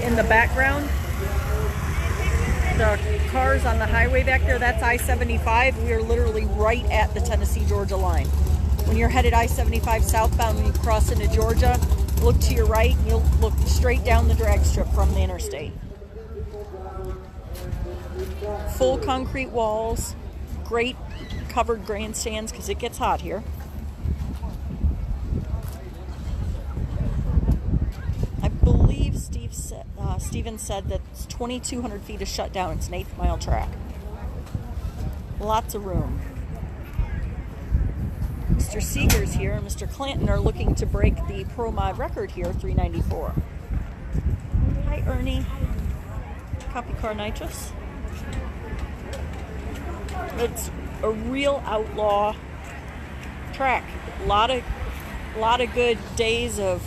in the background, the cars on the highway back there, that's I-75. We are literally right at the Tennessee-Georgia line. When you're headed I-75 southbound, when you cross into Georgia, look to your right and you'll look straight down the drag strip from the interstate. Full concrete walls, great covered grandstands because it gets hot here. I believe Steven said that 2,200 feet is shut down. It's an 8th mile track. Lots of room. Mr. Seegers here and Mr. Clanton are looking to break the Pro Mod record here, 394. Hi, Ernie. Copy car nitrous. It's a real outlaw track. A lot of good days of.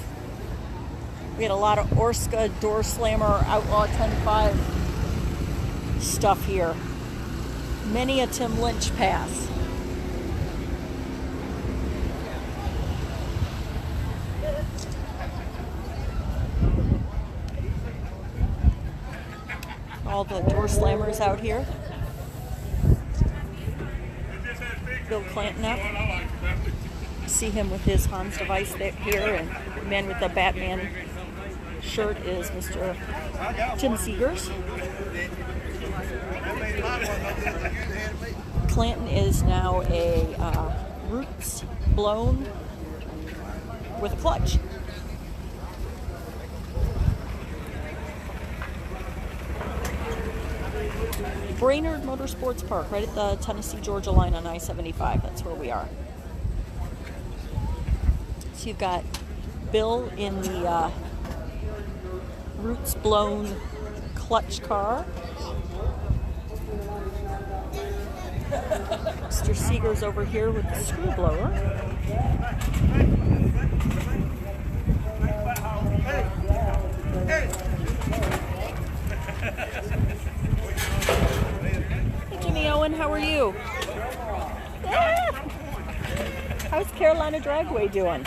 We had a lot of Orska door slammer Outlaw 10.5 stuff here. Many a Tim Lynch pass. All the door slammers out here. Bill Clanton up. See him with his Hans device here, and the man with the Batman shirt is Mr. Tim Seegers. Clanton is now a roots blown with a clutch. Brainerd Motorsports Park, right at the Tennessee-Georgia line on I-75. That's where we are. So you've got Bill in the roots blown clutch car. Mr. Seegers over here with the screw blower. Hey, Jimmy Owen, how are you? Yeah. How's Carolina Dragway doing?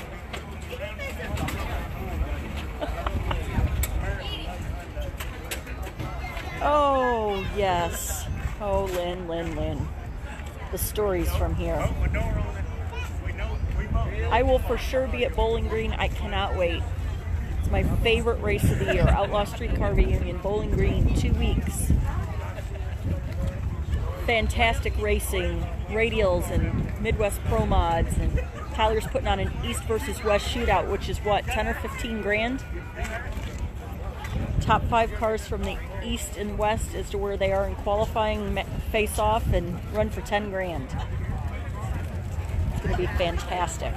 Oh, yes. Oh, Lynn. The stories from here. I will for sure be at Bowling Green. I cannot wait. It's my favorite race of the year. Outlaw Streetcar Reunion, Bowling Green, 2 weeks. Fantastic racing, radials and Midwest Pro Mods, and Tyler's putting on an East versus West shootout, which is what, 10 or 15 grand? Top 5 cars from the East and West as to where they are in qualifying, face off, and run for 10 grand. It's going to be fantastic.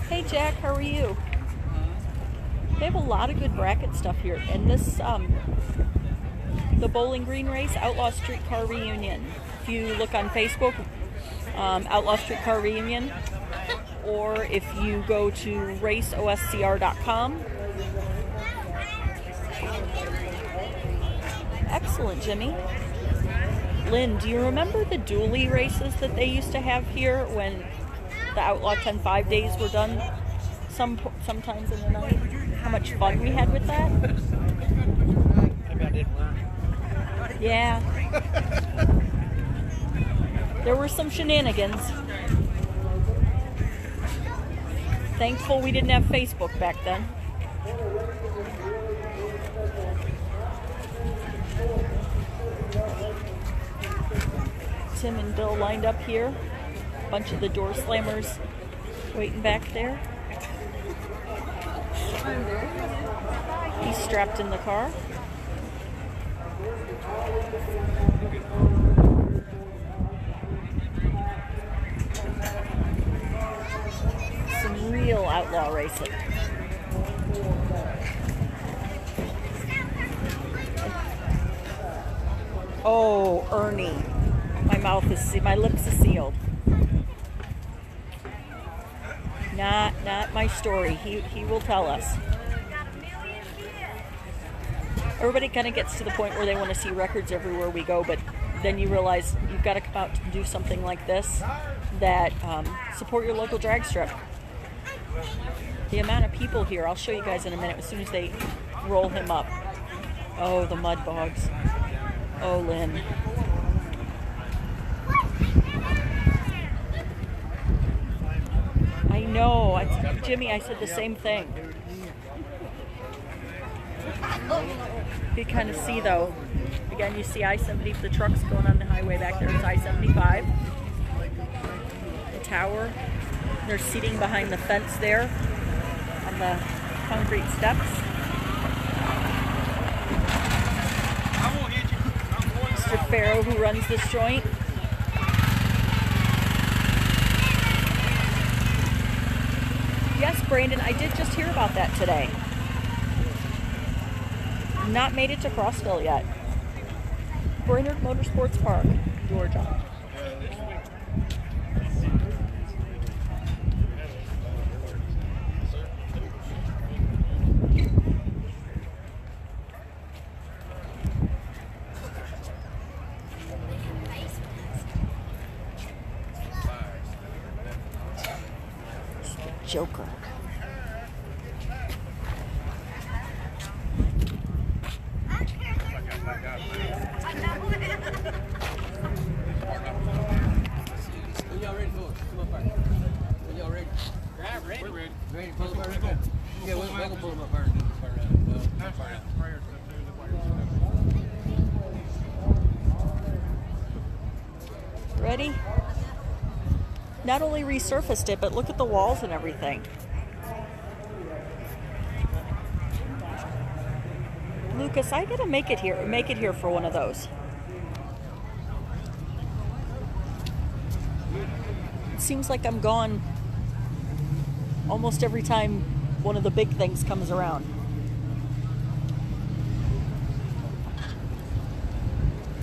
Hey Jack, how are you? They have a lot of good bracket stuff here. And this, the Bowling Green race, Outlaw Streetcar Reunion. If you look on Facebook, Outlaw Streetcar Reunion, or if you go to raceoscr.com. Excellent, Jimmy. Lynn, do you remember the dually races that they used to have here when the Outlaw 10.5 days were done sometimes in the night? How much fun we had with that? Maybe I didn't learn. Yeah. There were some shenanigans. Thankful we didn't have Facebook back then. Tim and Bill lined up here. A bunch of the door slammers waiting back there. He's strapped in the car. Some real outlaw racing. Oh, Ernie. My lips are sealed. Not my story. He will tell us. Everybody kind of gets to the point where they want to see records everywhere we go, but then you realize you've got to come out to do something like this that support your local drag strip. The amount of people here, I'll show you guys in a minute as soon as they roll him up. Oh, the mud bogs. Oh, Lynn. I know. Jimmy, I said the same thing. You kind of see, though. Again, you see I-70, the trucks going on the highway back there. It's I-75. The tower. There's seating behind the fence there on the concrete steps. Mr. Farrow, who runs this joint. Yes, Brandon, I did just hear about that today. Not made it to Crossville yet. Brainerd Motorsports Park, Georgia. Joker. Ready? Not only resurfaced it, but look at the walls and everything. Lucas, I gotta make it here for one of those. It seems like I'm gone almost every time one of the big things comes around.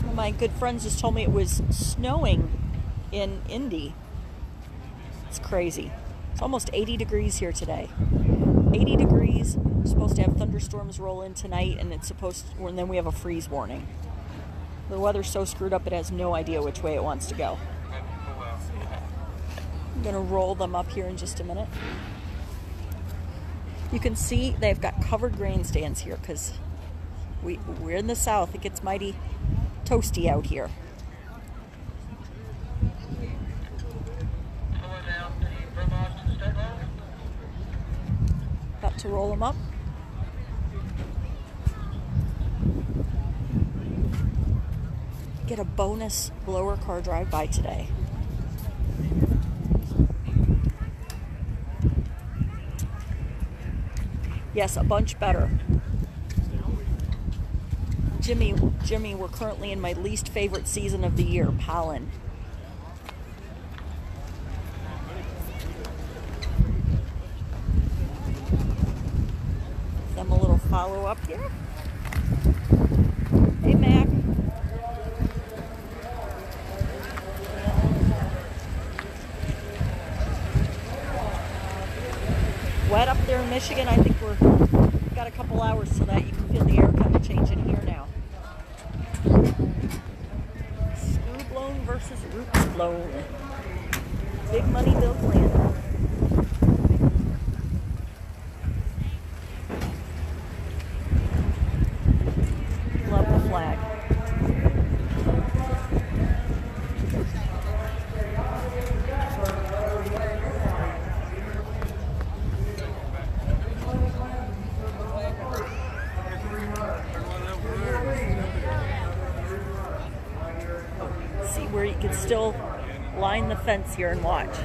One of my good friends just told me it was snowing in Indy. It's crazy. It's almost 80 degrees here today. 80 degrees. We're supposed to have thunderstorms roll in tonight, and and then we have a freeze warning. The weather's so screwed up it has no idea which way it wants to go. I'm gonna roll them up here in just a minute. You can see they've got covered grandstands here because we're in the south. It gets mighty toasty out here. About to roll them up. Get a bonus blower car drive-by today. Yes, a bunch better. Jimmy, we're currently in my least favorite season of the year, pollen. Them a little follow up here. Hey, Mac. Wet up there in Michigan. I think we've got a couple hours so that you can feel the air kind of changing here now. Screw blown versus roots blown. Big money Bill Clinton. Love the flag. See where you can still line the fence here and watch.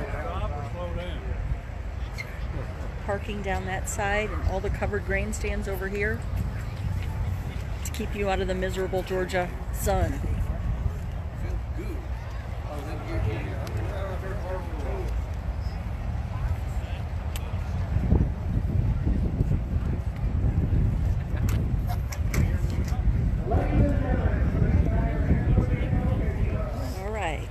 Parking down that side and all the covered grandstands over here to keep you out of the miserable Georgia sun. All right.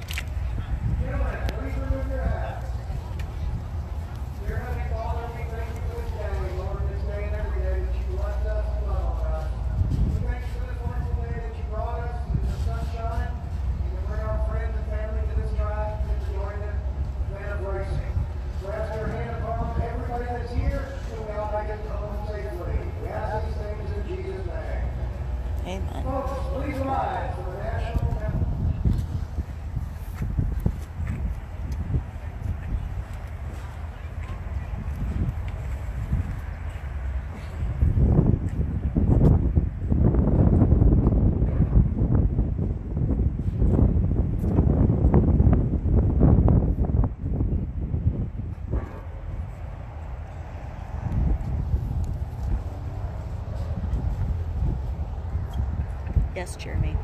Yes, Jeremy.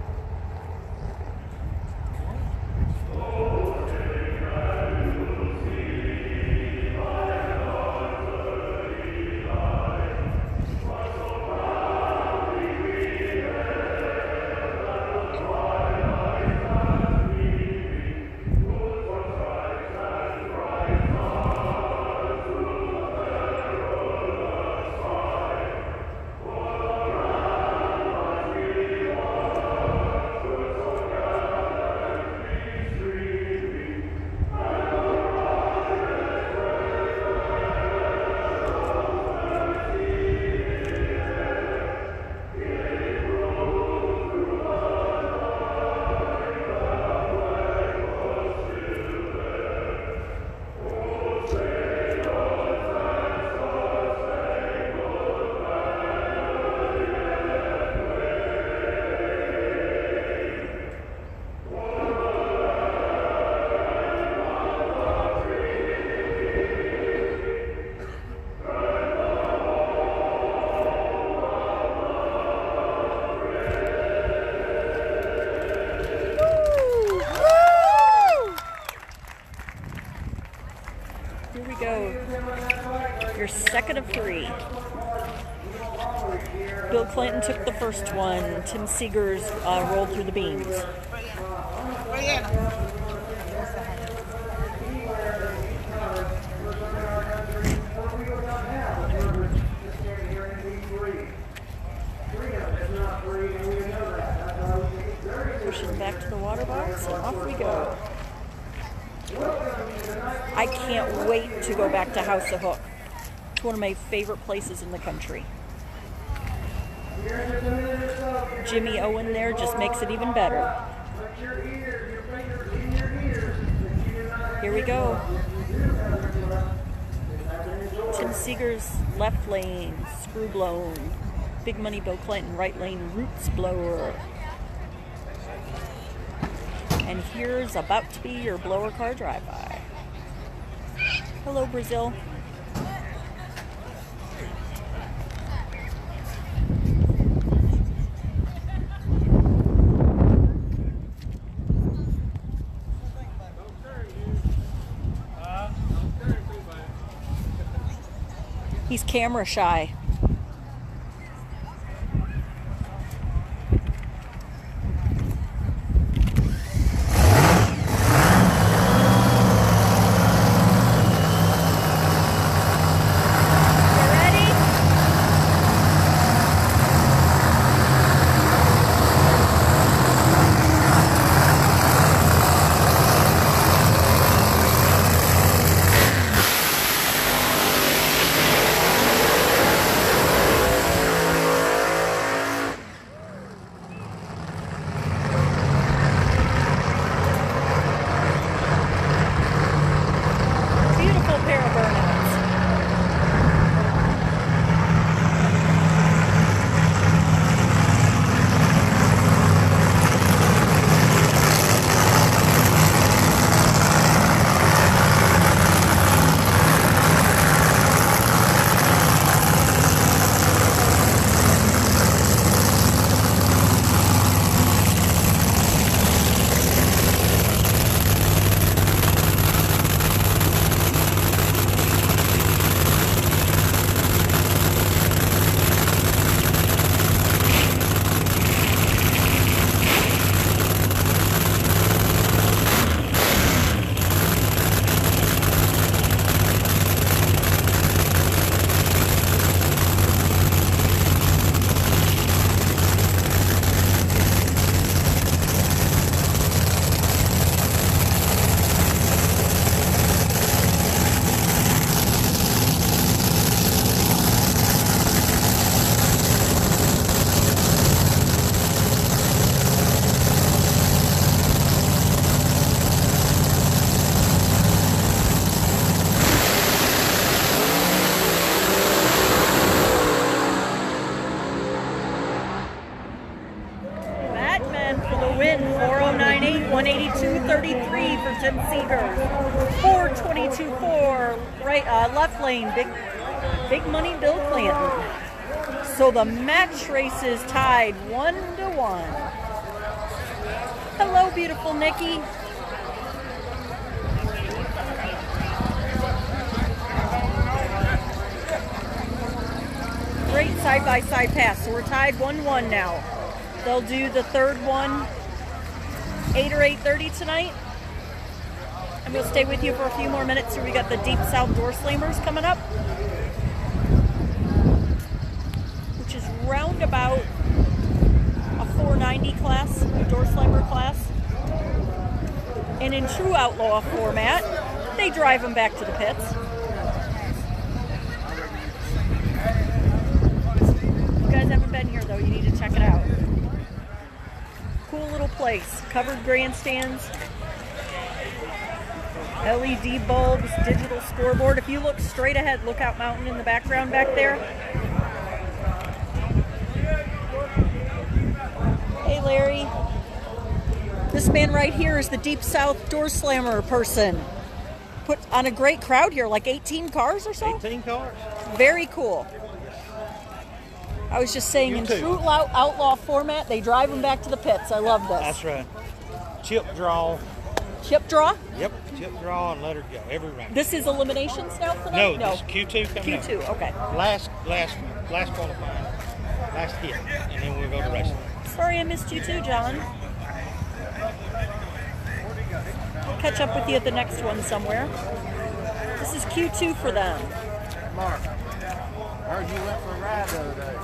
Here we go. Your second of three. Bill Clinton took the first one. Tim Seegers rolled through the beams. Pushing back to the water box, and off we go. I can't wait to go back to House of Hook. It's one of my favorite places in the country. Jimmy Owen there just makes it even better. Here we go. Tim Seegers left lane, screw blown. Big Money Bill Clinton right lane, roots blower. And here's about to be your blower car drive-by. Hello, Brazil. He's camera shy. win, 409.8, 182.33 for Tim Seegers. 422.4 right left lane, big money Bill Clinton. So the match race is tied 1-1. another one. Hello, beautiful Nikki. Great side-by-side pass. So we're tied 1-1 now. They'll do the third one 8 or 8:30 tonight. And we'll stay with you for a few more minutes here. We got the Deep South Door Slammers coming up, which is roundabout a 490 class, a door slammer class. And in true outlaw format, they drive them back to the pits. If you guys haven't been here though, you need to check it out. Cool little place. Covered grandstands, LED bulbs, digital scoreboard. If you look straight ahead, Lookout Mountain in the background back there. Hey Larry. This man right here is the Deep South Door Slammer person. Put on a great crowd here, like 18 cars or so? 18 cars. Very cool. I was just saying, in true outlaw format, they drive them back to the pits. I love this. That's right. Chip draw. Chip draw? Yep, chip draw and let her go every round. This is eliminations now tonight? No, this is Q2 coming up. Q2, okay. Last qualifying, last hit, and then we'll go to racing. Sorry I missed you too, John. I'll catch up with you at the next one somewhere. This is Q2 for them. Mark, I heard you went for a ride the other day.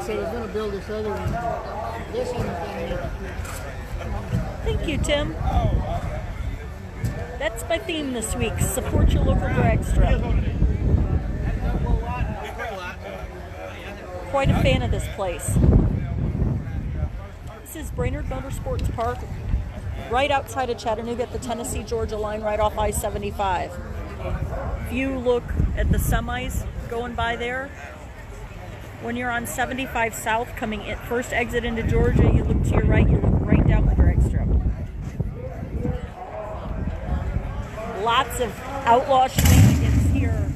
So he's going to build this other one. This one. Thank you, Tim. That's my theme this week. Support your local drag strip. Quite a fan of this place. This is Brainerd Motorsports Park, right outside of Chattanooga at the Tennessee-Georgia line, right off I-75. If you look at the semis going by there, when you're on 75 South coming in, first exit into Georgia, you look to your right, you look right down the drag strip. Lots of outlaw shenanigans here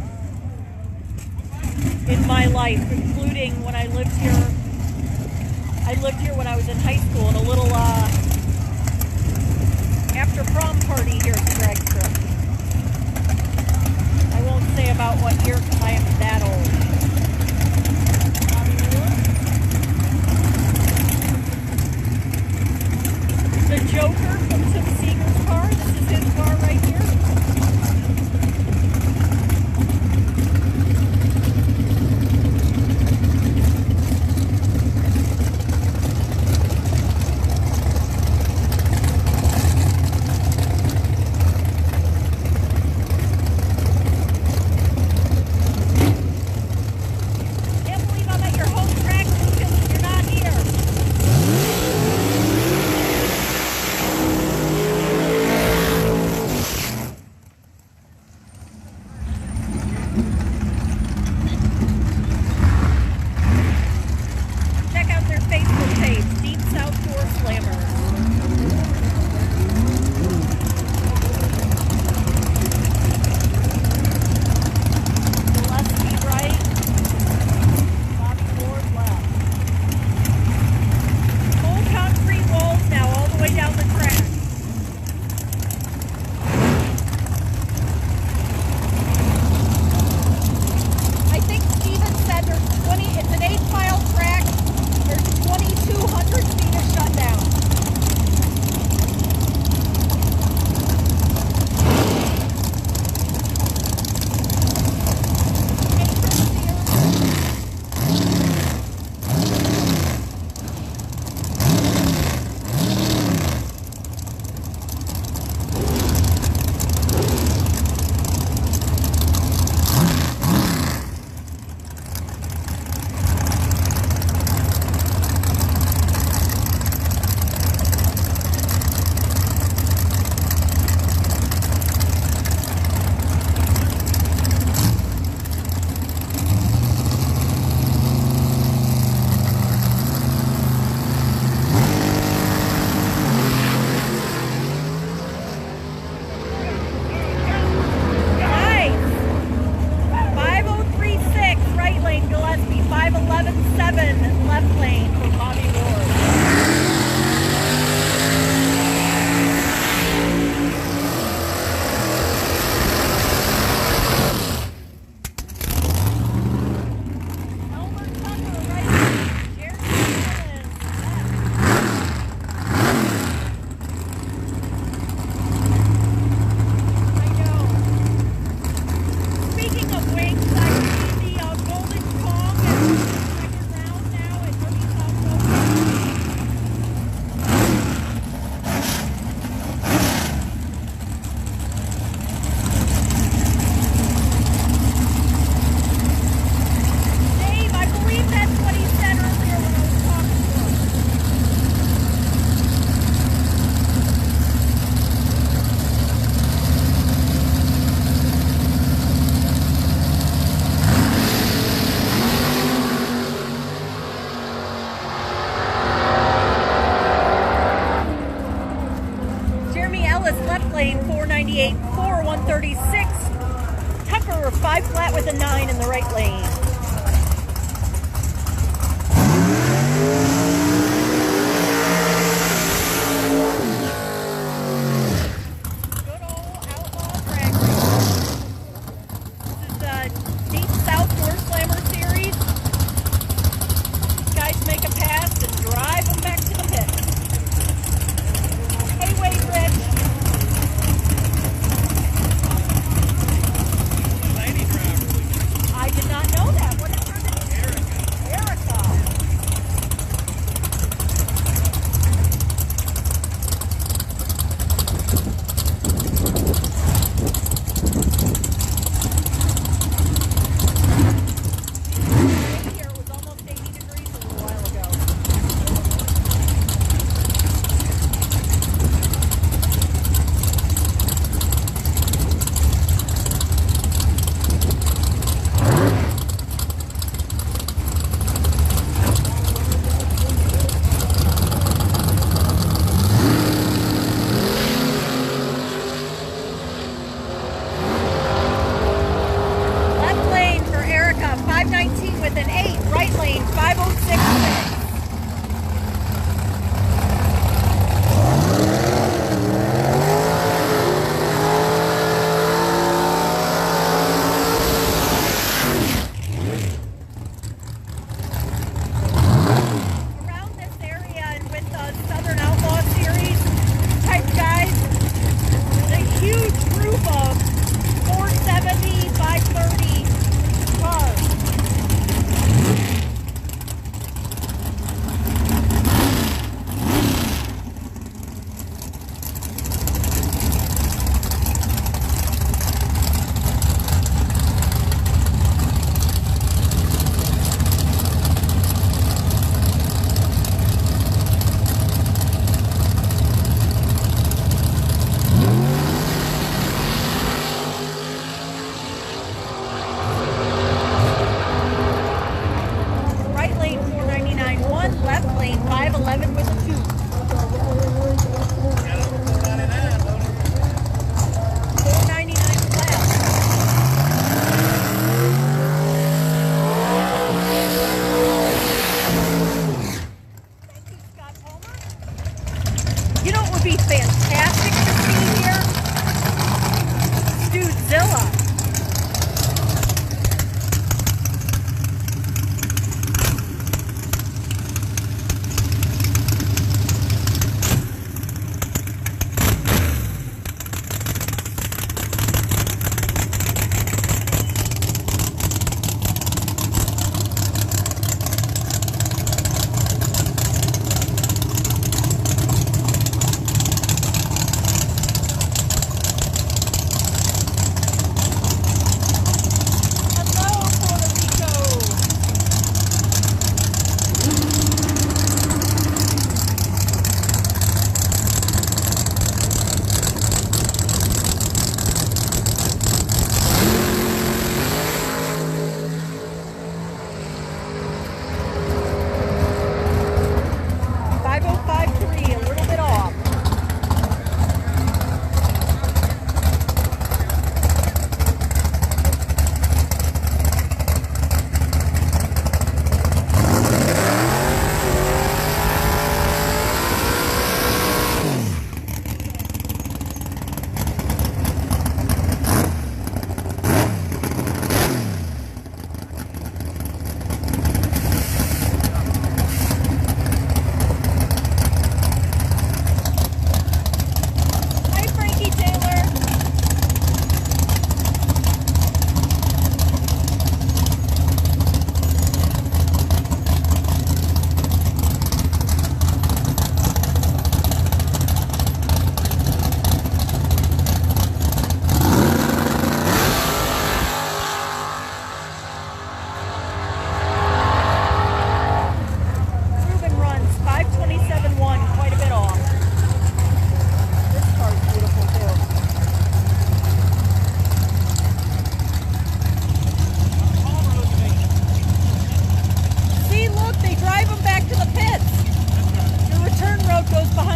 in my life, including when I lived here. I lived here when I was in high school in a little after prom party here at the drag strip. I won't say about what year because I am that old. The Joker from Tim Seeger's car. This is his car right here. 7 left lane for Bobby Ward. Elmer Tucker, right. Jeremy Evans, left. I know. Speaking of wings, I see the Golden Kong is second round now at Dirty South Road. Dave, I believe that's what he said earlier when I was talking to him. Jeremy Ellis, left lane, 498, 136. Tucker, 5 flat with a 9 in the right lane. Good old Outlaw drag race. This is the Deep South Door Slammer Series. Guys make a pass and drive them back to the pit. Hey, Wade Rich. I did not know that. What is her name? Erica. Here it was almost 80 degrees a little while ago. Left lane for Erica, 519 with an 8. Right lane, 506. Around this area and with the Southern Outlaw Series type guys, there's a huge group of 470, 530 cars.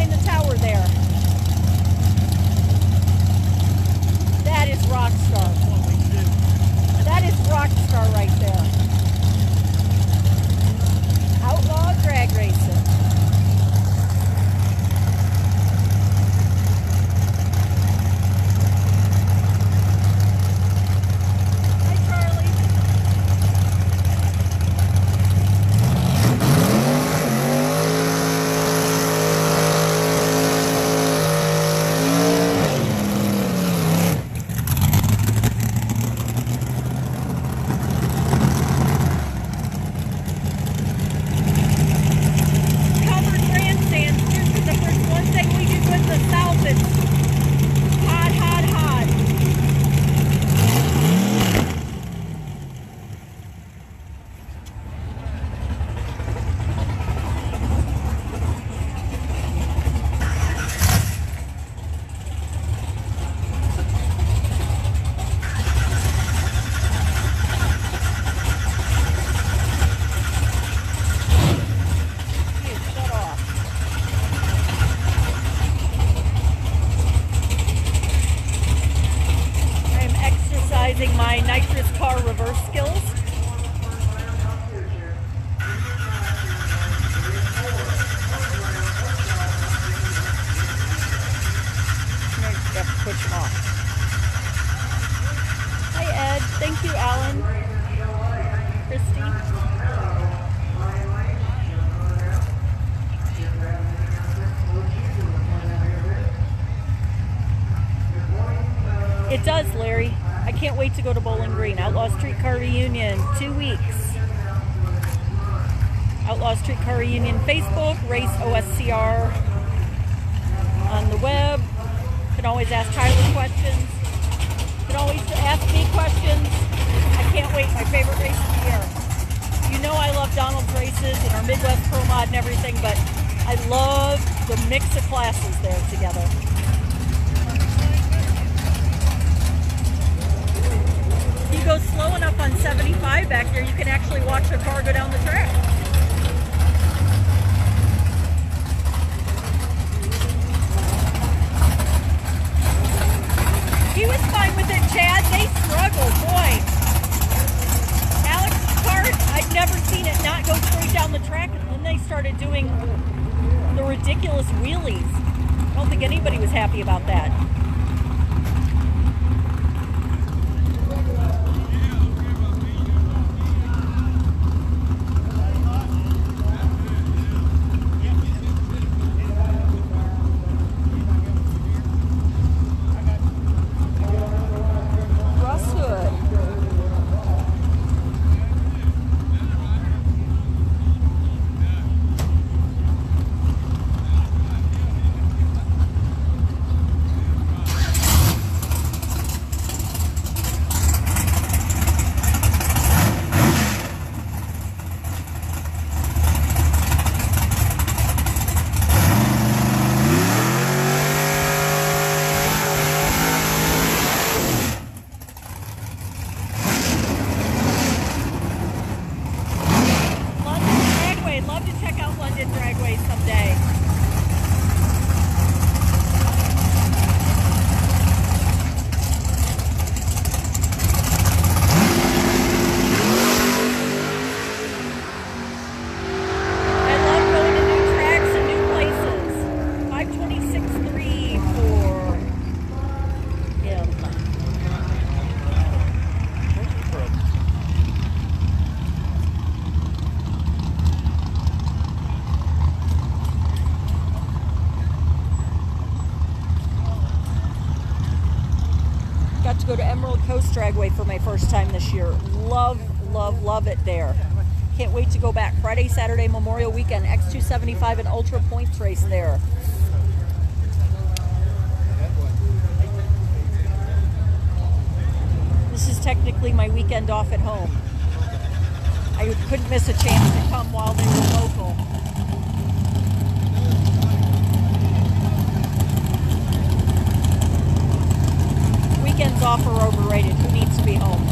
behind the tower there. That is Rockstar. That is Rockstar right there. Outlaw drag racing. Hi, Charlie. Covered grandstands. This is the first one thing we do with the South. It's hot, hot, hot. Hey, shut off. I am exercising my nitrous car reverse skills. I just have to push them off. Hi, Ed. Thank you, Alan. Christy. It does, Larry. I can't wait to go to Bowling Green. Outlaw Streetcar Reunion, 2 weeks. Outlaw Streetcar Reunion Facebook, Race OSCR on the web. You can always ask Tyler questions. You can always ask me questions. I can't wait. My favorite race of the year. You know I love Donald's races and our Midwest Pro Mod and everything, but I love the mix of classes there together. If you go slow enough on 75 back there, you can actually watch a car go down the track. He was fine with it, Chad. They struggled, boy. Alex's car, I'd never seen it not go straight down the track, and then they started doing the ridiculous wheelies. I don't think anybody was happy about that. Go to Emerald Coast Dragway for my first time this year. Love, love, love it there. Can't wait to go back. Friday, Saturday, Memorial Weekend, X275 and Ultra Points race there. This is technically my weekend off at home. I couldn't miss a chance to come while they were local. Weekends off are overrated. Who needs to be home?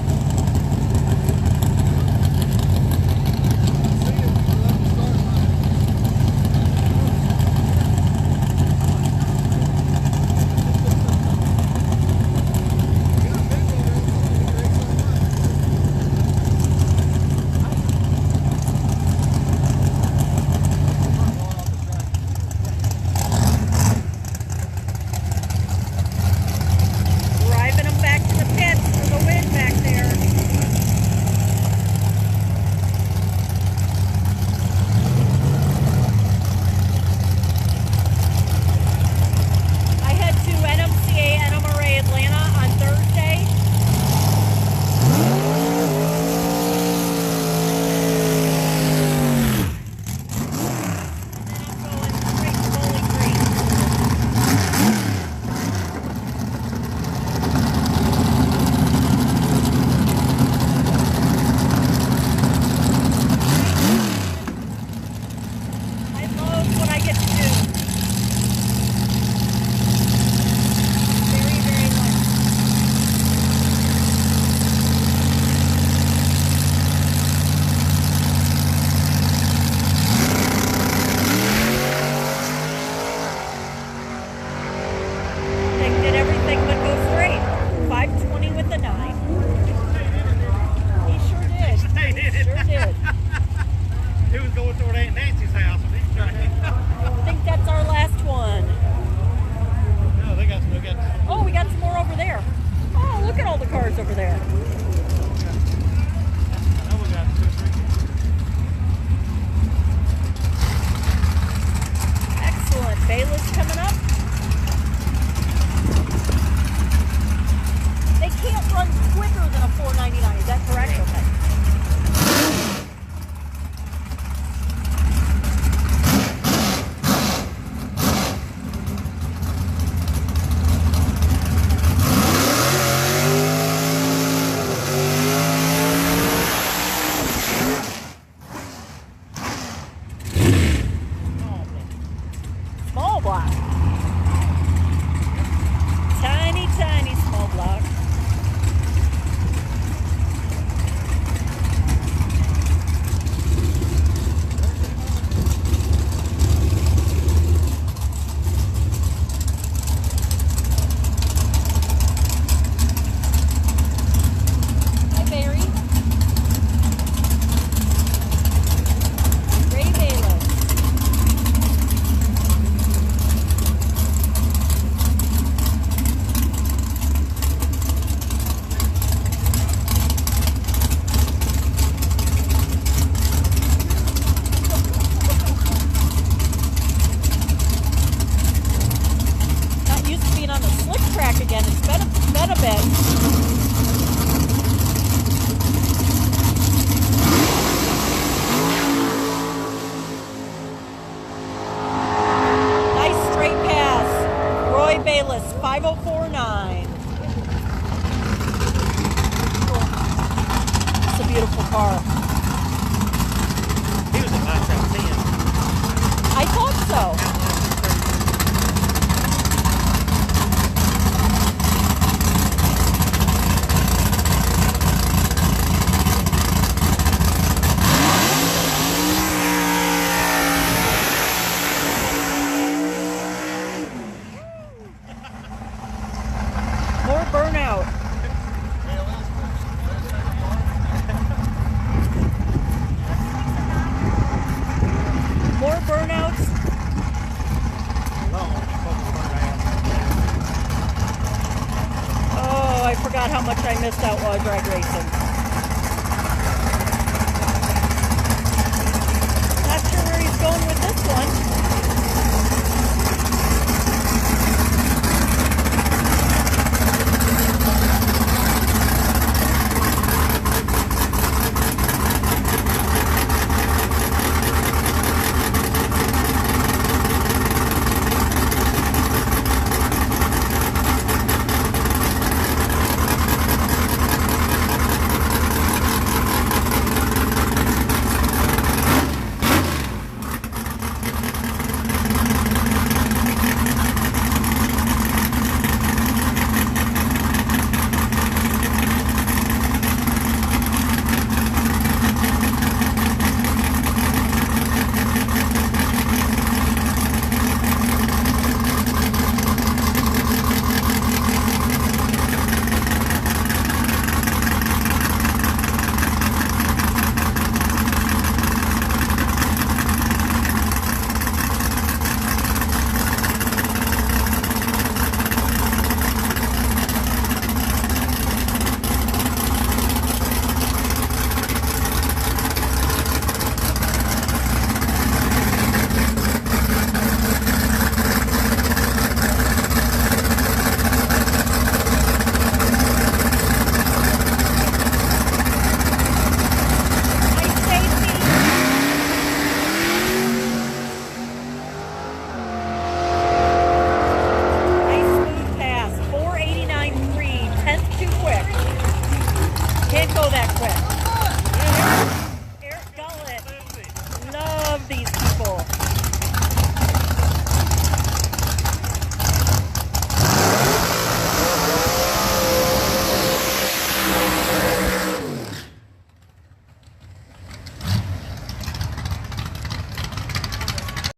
outlaw drag racing.